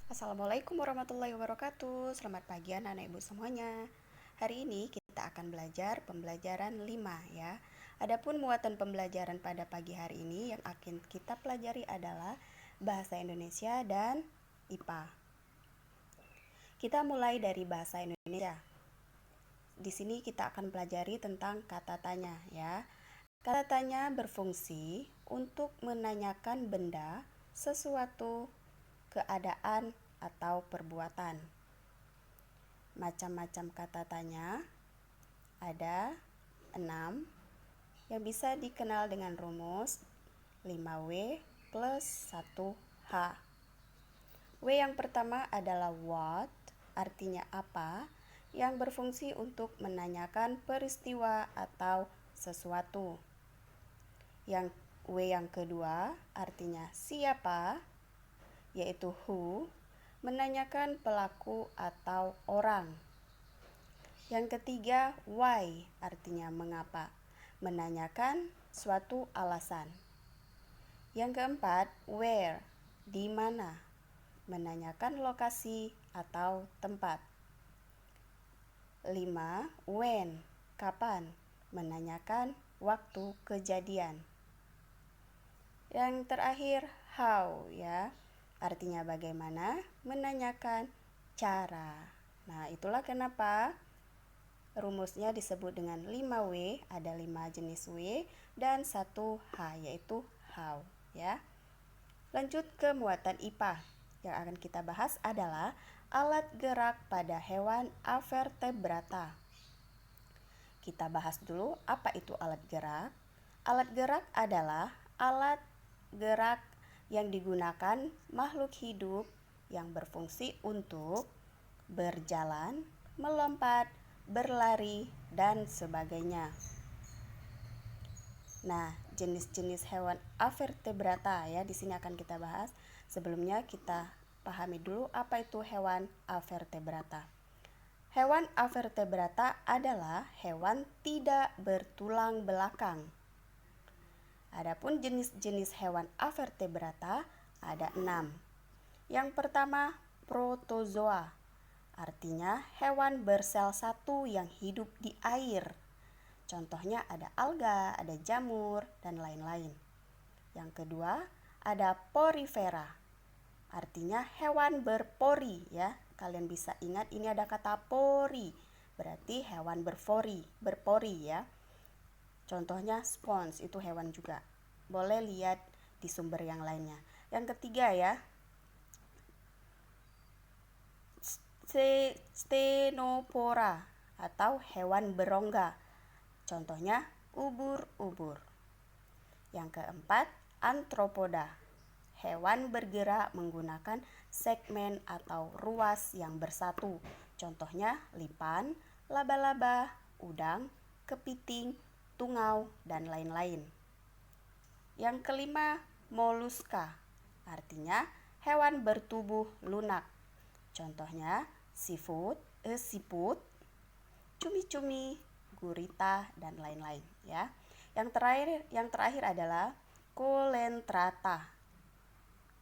Assalamualaikum warahmatullahi wabarakatuh. Selamat pagi anak-anak ibu semuanya. Hari ini kita akan belajar pembelajaran 5 ya. Adapun muatan pembelajaran pada pagi hari ini yang akan kita pelajari adalah bahasa Indonesia dan IPA. Kita mulai dari bahasa Indonesia. Di sini kita akan pelajari tentang kata tanya ya. Kata tanya berfungsi untuk menanyakan benda, sesuatu, keadaan, atau perbuatan. Macam-macam kata tanya ada 6 yang bisa dikenal dengan rumus 5W plus 1H. W yang pertama adalah what, artinya apa, yang berfungsi untuk menanyakan peristiwa atau sesuatu. Yang W yang kedua artinya siapa, yaitu who, menanyakan pelaku atau orang. Yang ketiga, why, artinya mengapa, menanyakan suatu alasan. Yang keempat, where, di mana, menanyakan lokasi atau tempat. 5. When, kapan, menanyakan waktu kejadian. Yang terakhir, how, ya, artinya bagaimana, menanyakan cara. Nah, itulah kenapa rumusnya disebut dengan 5W, ada 5 jenis W dan 1H, yaitu how, ya. Lanjut ke muatan IPA. Yang akan kita bahas adalah alat gerak pada hewan avertebrata. Kita bahas dulu apa itu alat gerak. Alat gerak adalah alat gerak yang digunakan makhluk hidup yang berfungsi untuk berjalan, melompat, berlari, dan sebagainya. Nah, jenis-jenis hewan avertebrata ya di sini akan kita bahas. Sebelumnya kita pahami dulu apa itu hewan avertebrata. Hewan avertebrata adalah hewan tidak bertulang belakang. Adapun jenis-jenis hewan avertebrata ada 6. Yang pertama, protozoa, artinya hewan bersel satu yang hidup di air. Contohnya ada alga, ada jamur, dan lain-lain. Yang kedua, ada porifera, artinya hewan berpori ya. Kalian bisa ingat ini ada kata pori, berarti hewan berpori ya. Contohnya spons, itu hewan juga. Boleh lihat di sumber yang lainnya. Yang ketiga ya, Ctenophora atau hewan berongga. Contohnya ubur-ubur. Yang keempat, Arthropoda, hewan bergerak menggunakan segmen atau ruas yang bersatu. Contohnya lipan, laba-laba, udang, kepiting, tungau, dan lain-lain. Yang kelima, moluska, artinya hewan bertubuh lunak. Contohnya siput, cumi-cumi, gurita, dan lain-lain ya. Yang terakhir adalah colentrata,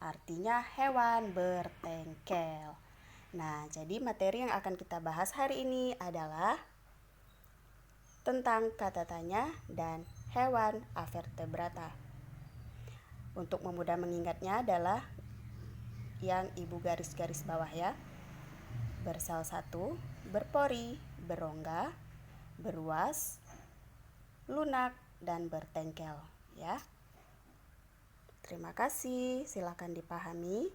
artinya hewan bertengkel. Nah, jadi materi yang akan kita bahas hari ini adalah tentang kata tanya dan hewan avertebrata. Untuk memudah mengingatnya adalah yang ibu garis-garis bawah ya. Bersel satu, berpori, berongga, beruas, lunak, dan bertengkel ya. Terima kasih, silakan dipahami.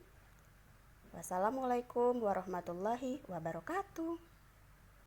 Wassalamualaikum warahmatullahi wabarakatuh.